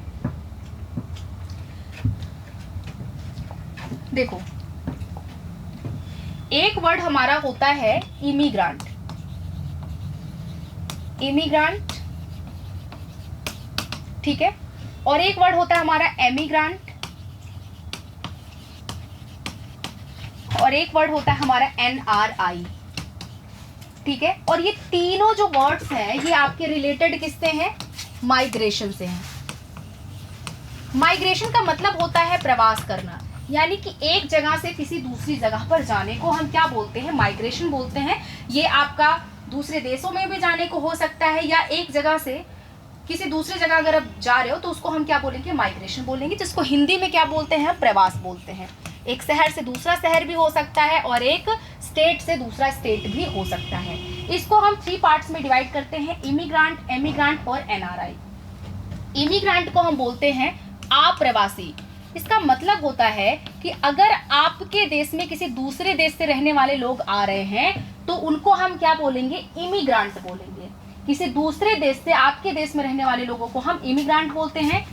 देखो एक वर्ड हमारा होता है इमिग्रांट, इमिग्रांट, ठीक है, और एक वर्ड होता है हमारा एमिग्रांट, और एक वर्ड होता है हमारा NRI। ठीक है, और ये तीनों जो वर्ड्स हैं ये आपके रिलेटेड किससे हैं, माइग्रेशन से हैं। माइग्रेशन का मतलब होता है प्रवास करना, यानी कि एक जगह से किसी दूसरी जगह पर जाने को हम क्या बोलते हैं, माइग्रेशन बोलते हैं। ये आपका दूसरे देशों में भी जाने को हो सकता है, या एक जगह से किसी दूसरी जगह अगर आप जा रहे हो तो उसको हम क्या बोलेंगे, माइग्रेशन बोलेंगे, जिसको हिंदी में क्या बोलते हैं, प्रवास बोलते हैं। एक शहर से दूसरा शहर भी हो सकता है और एक स्टेट से दूसरा स्टेट भी हो सकता है। इसको हम 3 पार्ट्स में डिवाइड करते हैं, इमिग्रांट, एमिग्रांट और NRI। इमिग्रांट को हम बोलते हैं अप्रवासी। इसका मतलब होता है कि अगर आपके देश में किसी दूसरे देश से रहने वाले लोग आ रहे हैं तो उनको हम क्या बोलेंगे, इमिग्रांट बोलेंगे। किसी दूसरे देश से आपके देश में रहने वाले लोगों को हम इमिग्रांट बोलते हैं।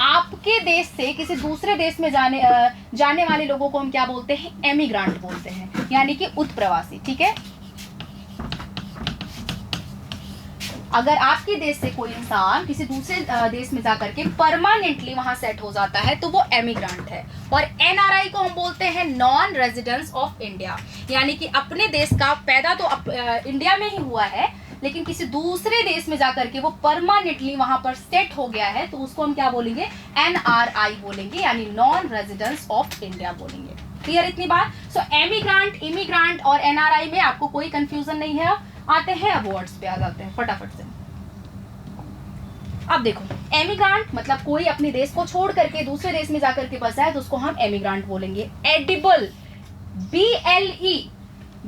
आपके देश से किसी दूसरे देश में जाने वाले लोगों को हम क्या बोलते हैं, एमिग्रांट बोलते हैं, यानी कि उत्प्रवासी। ठीक है, अगर आपके देश से कोई इंसान किसी दूसरे देश में जाकर के परमानेंटली वहां सेट हो जाता है तो वो एमिग्रांट है। और NRI को हम बोलते हैं नॉन रेजिडेंस ऑफ इंडिया, यानी कि अपने देश का पैदा तो इंडिया में ही हुआ है, लेकिन किसी दूसरे देश में जाकर के वो परमानेंटली वहां पर सेट हो गया है, तो उसको हम क्या बोलेंगे, NRI बोलेंगे, यानी नॉन रेजिडेंस ऑफ इंडिया बोलेंगे। क्लियर इतनी बात। सो एमिग्रांट, इमिग्रांट और NRI में आपको कोई कंफ्यूजन नहीं है। आते हैं अब वर्ड्स पे आ जाते हैं फटाफट से। अब देखो, एमिग्रांट मतलब कोई अपने देश को छोड़ करके दूसरे देश में जाकर के बसा है, तो उसको हम एमिग्रांट बोलेंगे। एडिबल,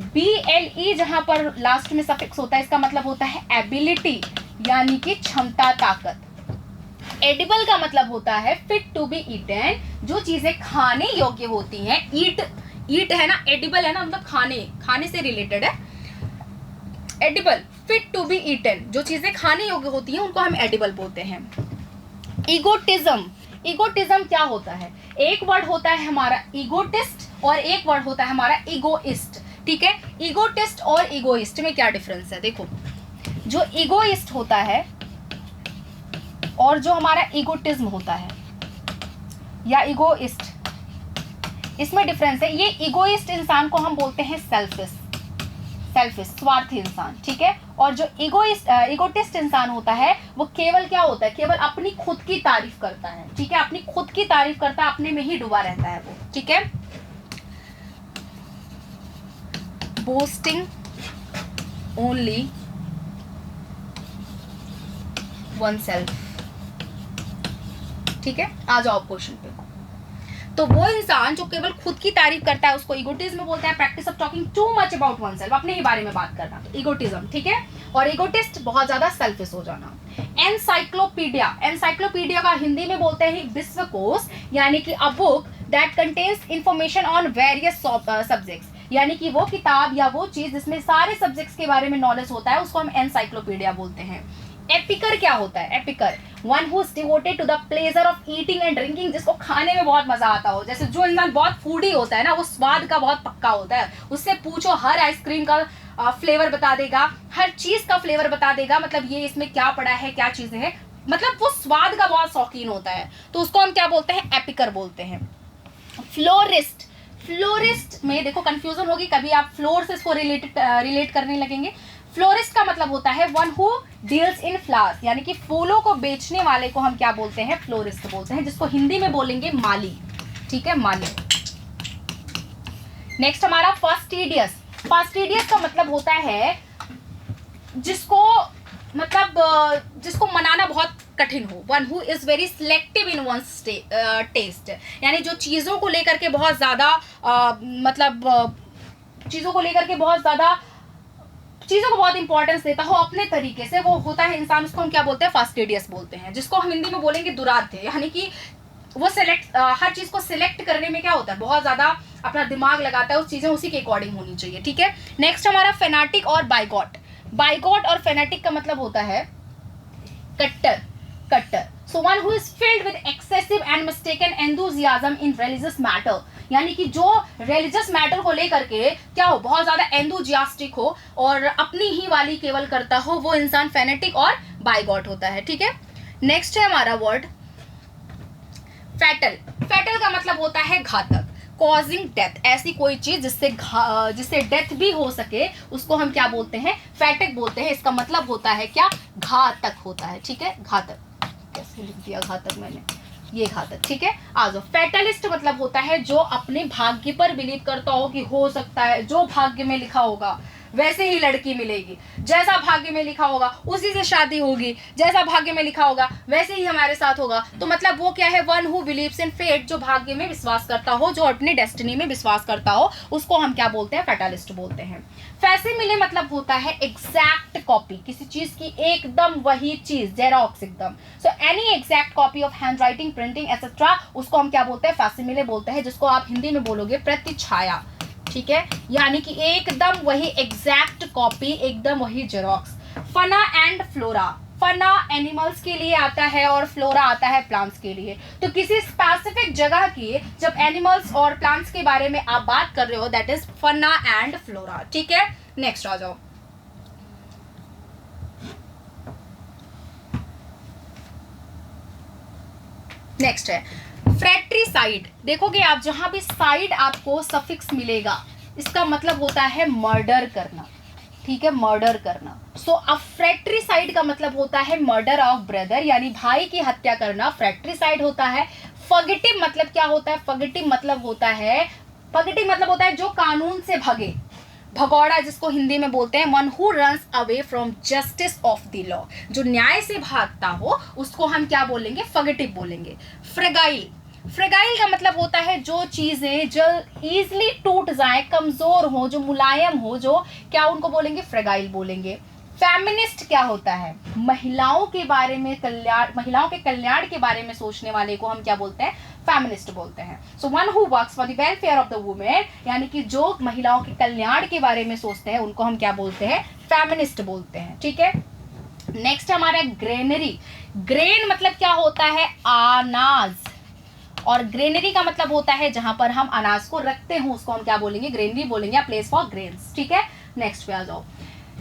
BLE जहां पर लास्ट में सफिक्स होता है, इसका मतलब होता है एबिलिटी, यानी कि क्षमता, ताकत। एडिबल का मतलब होता है फिट टू बी ईटन, जो चीजें खाने योग्य होती हैं। ईट है ना, एडिबल है ना, मतलब खाने से रिलेटेड है। Edible, fit to be eaten, जो चीजें खाने योग्य होती हैं उनको हम एडिबल बोलते हैं। इगोटिज्म, इगोटिज्म क्या होता है, एक वर्ड होता है हमारा इगोटिस्ट और एक वर्ड होता है हमारा इगोइस्ट। ठीक है, इगोटिस्ट और इगोइस्ट में क्या डिफरेंस है, देखो जो इगोइस्ट होता है और जो हमारा इगोटिज्म होता है या इगोइस्ट, इसमें डिफरेंस है। ये इगोइस्ट इंसान को हम बोलते हैं सेल्फिश, सेल्फिश, स्वार्थी इंसान, ठीक है। और जो इगोटिस्ट इंसान होता है वो केवल क्या होता है, केवल अपनी खुद की तारीफ करता है, ठीक है, अपनी खुद की तारीफ करता है, अपने में ही डूबा रहता है वो, ठीक है। बोस्टिंग ओनली वन सेल्फ, ठीक है। आ जाओ क्वेश्चन पे। तो वो इंसान जो केवल खुद की तारीफ करता है उसको इगोटिज्म बोलते हैं। Practice of talking too much about one self, अपने ही बारे में बात करना, तो इगोटिज्म, ठीक है। और इगोटिस्ट बहुत ज्यादा सेल्फिश हो जाना। एनसाइक्लोपीडिया, एनसाइक्लोपीडिया का हिंदी में बोलते हैं विश्वकोश, यानी कि a book that contains information on various subjects, यानी कि वो किताब या वो चीज जिसमें सारे सब्जेक्ट्स के बारे में नॉलेज होता है उसको हम एनसाइक्लोपीडिया बोलते हैं। एपिकर क्या होता है, epicure one who is devoted to the pleasure of eating and drinking, जिसको खाने में बहुत मजा आता हो। जैसे जो इंसान बहुत फूडी होता है ना, वो स्वाद का बहुत पक्का होता है, उससे पूछो हर आइसक्रीम का फ्लेवर बता देगा, हर चीज का फ्लेवर बता देगा, मतलब ये इसमें क्या पड़ा है, क्या चीजें हैं, मतलब वो स्वाद का बहुत शौकीन होता है, तो उसको हम क्या बोलते हैं, एपिकर बोलते हैं। फ्लोरिस्ट, फ्लोरिस्ट में देखो कंफ्यूजन होगी, कभी आप फ्लोर से इसको रिलेट करने लगेंगे। फ्लोरिस्ट का मतलब होता है one who deals in flowers, यानी कि फूलों को बेचने वाले को हम क्या बोलते हैं, फ्लोरिस्ट बोलते हैं, जिसको हिंदी में बोलेंगे माली, ठीक है, माली। नेक्स्ट हमारा फास्टिडियस। फास्टिडियस का मतलब होता है जिसको जिसको मनाना बहुत कठिन हो। One who is very selective in one's taste, यानी जो चीज़ों को लेकर के बहुत ज़्यादा चीज़ों को लेकर के बहुत ज़्यादा चीज़ों को बहुत इंपॉर्टेंस देता हो अपने तरीके से, वो होता है इंसान, उसको हम क्या बोलते हैं, फास्टिडियस बोलते हैं, जिसको हम हिंदी में बोलेंगे दुराध्य, यानी कि वो हर चीज़ को सिलेक्ट करने में क्या होता है, बहुत ज़्यादा अपना दिमाग लगाता है, उस चीज़ें उसी के अकॉर्डिंग होनी चाहिए, ठीक है। नेक्स्ट हमारा फेनाटिक और बाइगॉट। बाइगॉट और फेनाटिक का मतलब होता है कट्टर, कट्टर। सो one who is filled with excessive and mistaken enthusiasm in religious matter, यानी कि जो रिलीजियस मैटर को लेकर के क्या हो, बहुत ज्यादा एंथुसियास्टिक हो और अपनी ही वाली केवल करता हो, वो इंसान फेनेटिक और बाइगॉट होता है, ठीक है। नेक्स्ट है हमारा वर्ड फैटल। फैटल का मतलब होता है घातक, कॉजिंग डेथ, ऐसी कोई चीज जिससे डेथ भी हो सके उसको हम क्या बोलते हैं, फैटक बोलते हैं। इसका मतलब होता है क्या, घातक होता है, ठीक है, घातक। कैसे लिख दिया घातक मैंने, ये घातक, ठीक है। आ जाओ, फैटलिस्ट मतलब होता है जो अपने भाग्य पर बिलीव करता हो कि हो सकता है जो भाग्य में लिखा होगा वैसे ही लड़की मिलेगी, जैसा भाग्य में लिखा होगा उसी से शादी होगी, जैसा भाग्य में लिखा होगा वैसे ही हमारे साथ होगा। तो मतलब वो क्या है, one who believes in fate, जो भाग्य में विश्वास करता हो, जो अपनी डेस्टिनी में विश्वास करता हो, उसको हम क्या बोलते हैं, फैटालिस्ट बोलते हैं। फैसिमिले मतलब होता है एग्जैक्ट कॉपी, किसी चीज की एकदम वही चीज, जेरोक्स एकदम। So any exact copy of hand writing, printing etcetera, उसको हम क्या बोलते हैं, फैसिमिले बोलते हैं, जिसको आप हिंदी में बोलोगे प्रतिछाया, ठीक है, यानी कि एकदम वही एग्जैक्ट कॉपी, एकदम वही xerox. Fauna and flora, fauna animals के लिए आता है और फ्लोरा आता है प्लांट्स के लिए। तो किसी स्पेसिफिक जगह की जब एनिमल्स और प्लांट्स के बारे में आप बात कर रहे हो, that is fauna and flora, ठीक है। नेक्स्ट आ जाओ, नेक्स्ट है फ्रैट्रिसाइड। देखोगे आप जहां भी साइड आपको सफिक्स मिलेगा, इसका मतलब होता है मर्डर करना, ठीक है, मर्डर करना। सो अ फ्रैट्रिसाइड का मतलब होता है मर्डर ऑफ ब्रदर, यानी भाई की हत्या करना फ्रैट्रिसाइड होता है। फगिटिव मतलब क्या होता है, फगिटिव मतलब होता है जो कानून से भगे, भगौड़ा जिसको हिंदी में बोलते हैं, one who runs away from justice of the law, जो न्याय से भागता हो उसको हम क्या बोलेंगे, फगिटिव बोलेंगे। फ्रेगाइल, फ्रेगाइल का मतलब होता है जो चीजें जो इजीली टूट जाए, कमजोर हो, जो मुलायम हो, जो क्या, उनको बोलेंगे फ्रेगाइल बोलेंगे। फेमिनिस्ट क्या होता है, महिलाओं के बारे में महिलाओं के कल्याण के बारे में सोचने वाले को हम क्या बोलते हैं, फेमिनिस्ट बोलते हैं। So one who works for the welfare of the women, यानी कि जो महिलाओं के कल्याण के बारे में सोचते हैं उनको हम क्या बोलते हैं, फेमिनिस्ट बोलते हैं, ठीक है। नेक्स्ट हमारा ग्रेनरी। ग्रेन मतलब क्या होता है, अनाज, और ग्रेनरी का मतलब होता है जहां पर हम अनाज को रखते हैं, उसको हम क्या बोलेंगे, ग्रेनरी बोलेंगे, प्लेस फॉर ग्रेन्स, ठीक है। नेक्स्ट पे आ जाओ,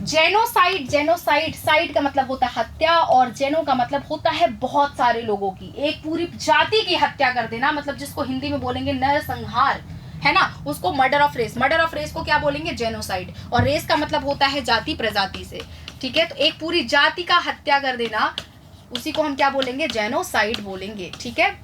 जेनोसाइड। जेनोसाइड, साइड का मतलब होता है हत्या, और जेनो का मतलब होता है बहुत सारे लोगों की, एक पूरी जाति की हत्या कर देना, मतलब जिसको हिंदी में बोलेंगे नरसंहार, है ना, उसको murder of race, murder of race को क्या बोलेंगे, जेनोसाइड। और रेस का मतलब होता है जाति, प्रजाति से, ठीक है। तो एक पूरी जाति का हत्या कर देना, उसी को हम क्या बोलेंगे, जेनोसाइड बोलेंगे, ठीक है।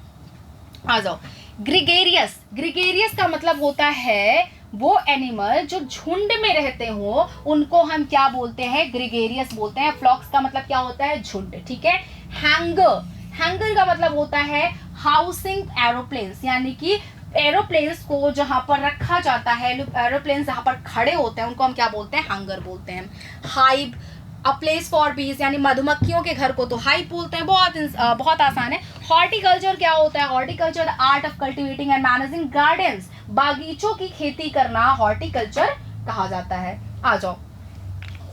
आ जाओ, ग्रिगेरियस, ग्रिगेरियस का मतलब होता है वो एनिमल जो झुंड में रहते हो, उनको हम क्या बोलते हैं, ग्रिगेरियस बोलते हैं। फ्लॉक्स का मतलब क्या होता है, झुंड, ठीक है। हैंगर, हैंगर का मतलब होता है हाउसिंग एरोप्लेन्स, यानी कि एरोप्लेन्स को जहां पर रखा जाता है, एरोप्लेन जहां पर खड़े होते हैं उनको हम क्या बोलते हैं, हैंगर बोलते हैं। हाइव, अ प्लेस फॉर बीज, यानी मधुमक्खियों के घर को तो हाइव बोलते हैं। बहुत आसान है। हॉर्टिकल्चर क्या होता है, horticulture art of cultivating and managing gardens, बागीचों की खेती करना हॉर्टिकल्चर कहा जाता है। आ जाओ,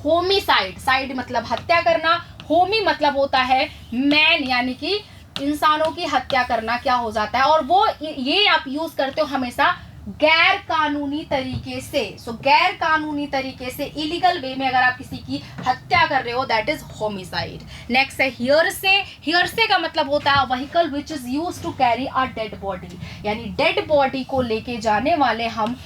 होमिसाइड, साइड मतलब हत्या करना, होमी मतलब होता है मैन, यानी कि इंसानों की हत्या करना क्या हो जाता है, और वो ये आप यूज करते हो हमेशा गैर कानूनी तरीके से। सो गैर कानूनी तरीके से, इलीगल वे में अगर आप किसी की हत्या कर रहे हो, that is homicide. Next is hearse, hearse का मतलब होता है vehicle which is used to carry a dead body, यानी डेड बॉडी को लेके जाने वाले हम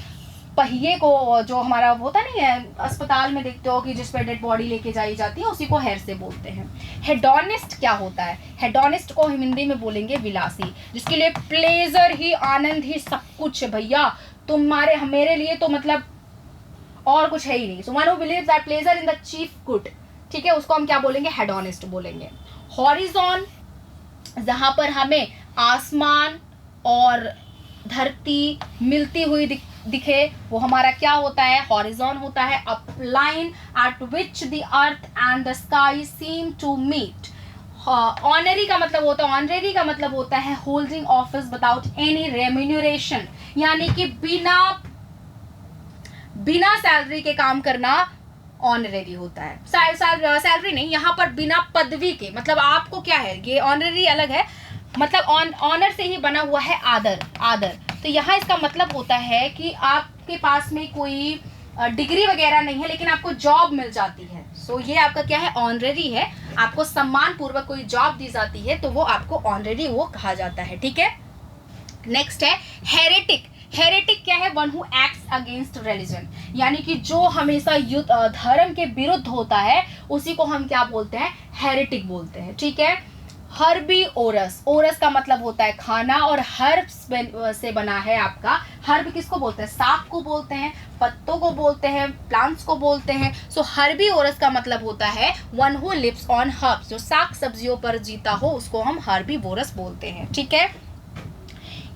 पहिए को, जो हमारा होता नहीं है अस्पताल में देखते हो कि जिस पे डेड बॉडी लेके जाई जाती है, उसी को हेर से बोलते हैं। हेडोनिस्ट क्या होता है, हेडोनिस्ट को हम हिंदी में बोलेंगे विलासी, जिसके लिए प्लेजर ही, आनंद ही सब कुछ है भैया, तुम्हारे मेरे लिए तो मतलब और कुछ है ही नहीं। So one who believes that pleasure in the chief good, ठीक है, उसको हम क्या बोलेंगे, हेडोनिस्ट बोलेंगे। हॉरिजॉन, जहां पर हमें आसमान और धरती मिलती हुई दिखे, वो हमारा क्या होता है, हॉरिजॉन होता है। A line at which the earth and the sky seem to meet. Honorary का मतलब होता है, ऑनरेरी का मतलब होता है holding office without any remuneration, यानी कि बिना सैलरी के काम करना ऑनरेरी होता है। सैलरी नहीं, यहाँ पर बिना पदवी के, मतलब आपको क्या है, ये ऑनरेरी अलग है, मतलब ऑनर से ही बना हुआ है आदर, आदर। तो यहाँ इसका मतलब होता है कि आपके पास में कोई डिग्री वगैरह नहीं है, लेकिन आपको जॉब मिल जाती है। सो ये आपका क्या है, ऑनरेरी है। आपको सम्मान पूर्वक कोई जॉब दी जाती है तो वो आपको ऑनरेरी वो कहा जाता है, ठीक है। नेक्स्ट है हेरेटिक। हेरेटिक क्या है, one who acts against religion, यानी कि जो हमेशा धर्म के विरुद्ध होता है, उसी को हम क्या बोलते हैं, हेरेटिक बोलते हैं, ठीक है। हर्बी ओरस, ओरस का मतलब होता है खाना, और हर्ब्स से बना है आपका। हर्ब किसको बोलते हैं, साग को बोलते हैं, पत्तों को बोलते हैं, प्लांट्स को बोलते हैं। सो हर्बी ओरस का मतलब होता है one who lives on herbs, जो साग सब्जियों पर जीता हो उसको हम हर्बी ओरस बोलते हैं, ठीक है।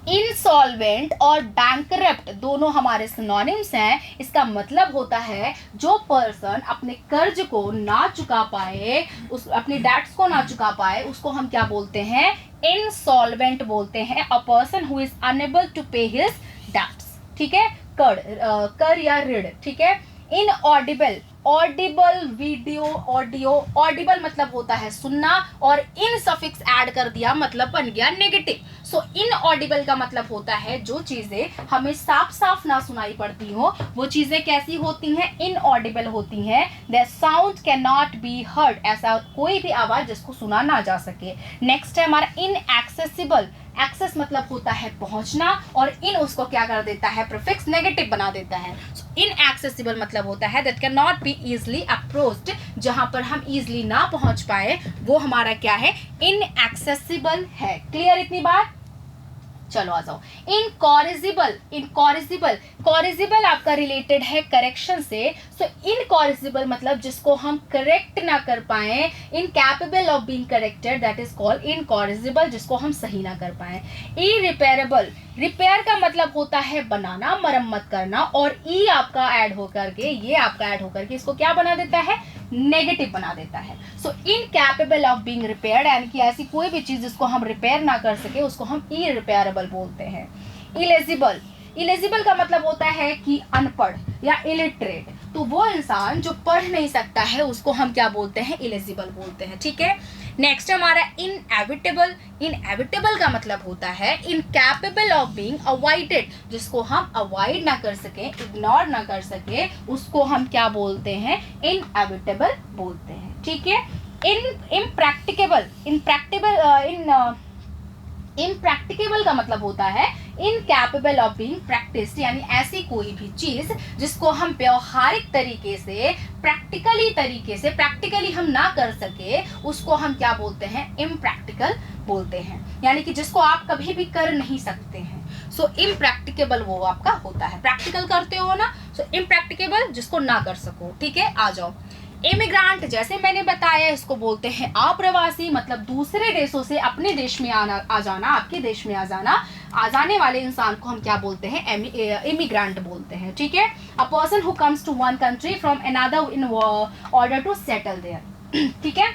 इंसॉल्वेंट और बैंकरप्ट दोनों हमारे सिनोनिम्स हैं। इसका मतलब होता है जो पर्सन अपने कर्ज को ना चुका पाए, उस अपने डेट्स को ना चुका पाए, उसको हम क्या बोलते हैं, इंसॉल्वेंट बोलते हैं। A person who is unable to pay his debts, ठीक है, कर या ऋण, ठीक है। Inaudible, audible video, audio, audible मतलब होता है सुनना, और इन सफिक्स ऐड कर दिया मतलब बन गया नेगेटिव। सो इनऑडिबल का मतलब होता है जो चीजें हमें साफ साफ ना सुनाई पड़ती हो, वो चीजें कैसी होती हैं, इनऑडिबल होती हैं। The sound can not be heard, ऐसा कोई भी आवाज जिसको सुना ना जा सके। नेक्स्ट है हमारा इनएक्सेसिबल। एक्सेस मतलब होता है पहुंचना, और इन उसको क्या कर देता है, प्रीफिक्स नेगेटिव बना देता है। इनएक्सेसिबल मतलब होता है that can not be easily approached, जहां पर हम इजिली ना पहुंच पाए वो हमारा क्या है, इनएक्सेसिबल है। क्लियर इतनी बात, चलो आ जाओ। इनकॉरिजिबल, इनकॉरिजिबल, कॉरिजिबल आपका रिलेटेड है करेक्शन से। सो इनकॉरिजिबल मतलब जिसको हम करेक्ट ना कर पाए, incapable of being corrected, that is called incorrigible, जिसको हम सही ना कर पाए। इरिपेयरेबल, रिपेयर का मतलब होता है बनाना, मरम्मत करना, और ई आपका ऐड होकर के, ये आपका ऐड होकर के इसको क्या बना देता है, नेगेटिव बना देता है। सो इनकैपेबल ऑफ बीइंग रिपेयर्ड, यानी कि ऐसी कोई भी चीज जिसको हम रिपेयर ना कर सके उसको हम इरिपेयरेबल बोलते हैं। इलेजिबल, इलेजिबल का मतलब होता है कि अनपढ़ या इलिटरेट, तो वो इंसान जो पढ़ नहीं सकता है उसको हम क्या बोलते हैं, इलेजिबल बोलते हैं, ठीक है। नेक्स्ट हमारा इनएविटेबल। इनएविटेबल का मतलब होता है इनकैपेबल ऑफ बीइंग अवॉइडेड, जिसको हम अवॉइड ना कर सके, इग्नोर ना कर सके, उसको हम क्या बोलते हैं, इनएविटेबल बोलते हैं, ठीक है। इम्प्रैक्टिकेबल, इम्प्रैक्टिबल, इम्प्रैक्टिकेबल का मतलब होता है इनकैपेबल ऑफ बीइंग प्रैक्टिस्ड, यानी ऐसी कोई भी चीज जिसको हम व्यवहारिक तरीके से प्रैक्टिकली हम ना कर सके, उसको हम क्या बोलते हैं, इम्प्रैक्टिकल बोलते हैं, यानी कि जिसको आप कभी भी कर नहीं सकते हैं। सो इम्प्रैक्टिकेबल वो आपका होता है, प्रैक्टिकल करते हो ना, सो इम्प्रैक्टिकेबल जिसको ना कर सको। ठीक है, आ जाओ। इमिग्रांट जैसे मैंने बताया इसको बोलते हैं अप्रवासी, मतलब दूसरे देशों से अपने देश में आ जाना, आपके देश में आ जाने वाले इंसान को हम क्या बोलते हैं, इमिग्रांट बोलते हैं। ठीक है, a person who comes to one country from another in order to settle there. ठीक है,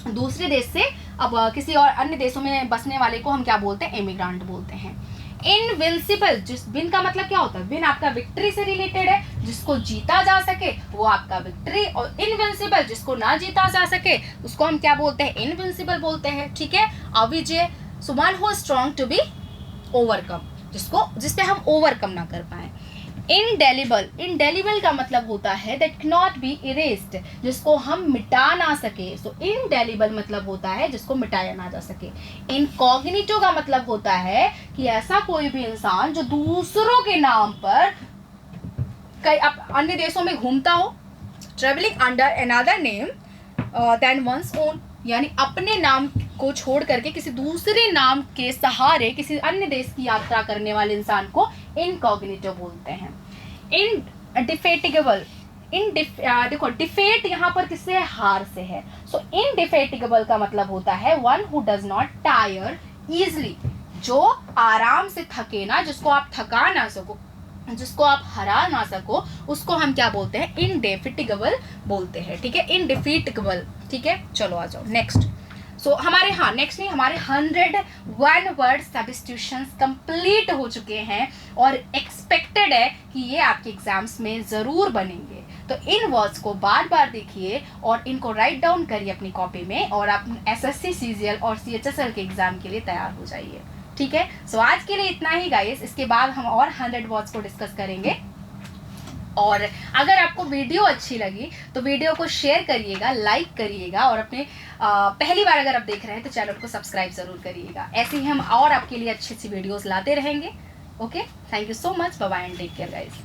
दूसरे देश से अब किसी और अन्य देशों में बसने वाले को हम क्या बोलते हैं, इमिग्रांट बोलते हैं। इनविंसिबल, जिस विन का मतलब क्या होता है, विन आपका विक्ट्री से रिलेटेड है, जिसको जीता जा सके वो आपका विक्ट्री, और इनविंसिबल जिसको ना जीता जा सके उसको हम क्या बोलते हैं, इनविंसिबल बोलते हैं। ठीक है, अविजय, so one who strong to be overcome, जिसपे हम ओवरकम ना कर पाए। इंडेलिबल का मतलब होता है दैट कैनॉट बी इरेस्ड, जिसको हम मिटा ना सके। सो इंडेलिबल मतलब होता है जिसको मिटाया ना जा सके। इनकॉग्निटो का मतलब होता है कि ऐसा कोई भी इंसान जो दूसरों के नाम पर कई अन्य देशों में घूमता हो, travelling under another name than one's own, यानी अपने नाम को छोड़ करके किसी दूसरे नाम के सहारे किसी अन्य देश की यात्रा करने वाले इंसान को इनकॉग्निटो बोलते हैं। इनडिफेटिगेबल, देखो डिफेट यहाँ पर किससे है, हार से है। सो इनडिफेटिगेबल का मतलब होता है one who does not tyre easily, जो आराम से थके ना, जिसको आप थका ना सको, जिसको आप हरा ना सको, उसको हम क्या बोलते हैं, इनडेफिटिगेबल बोलते हैं। ठीक है, इनडिफीटेबल। ठीक है, चलो आ जाओ नेक्स्ट। सो हमारे नेक्स्ट नहीं, हमारे 101 वर्ड सब्स्टिट्यूशंस कंप्लीट हो चुके हैं और एक्सपेक्टेड है कि ये आपके एग्जाम्स में ज़रूर बनेंगे। तो इन वर्ड्स को बार बार देखिए और इनको राइट डाउन करिए अपनी कॉपी में, और आप SSC CGL और CHSL के एग्जाम के लिए तैयार हो जाइए। ठीक है, सो आज के लिए इतना ही गाइस, इसके बाद हम और 100 वर्ड्स को डिस्कस करेंगे। और अगर आपको वीडियो अच्छी लगी तो वीडियो को शेयर करिएगा, लाइक करिएगा, और अपने पहली बार अगर आप देख रहे हैं तो चैनल को सब्सक्राइब जरूर करिएगा। ऐसे ही हम और आपके लिए अच्छी अच्छी वीडियोस लाते रहेंगे। Okay, thank you so much, bye bye and take care guys.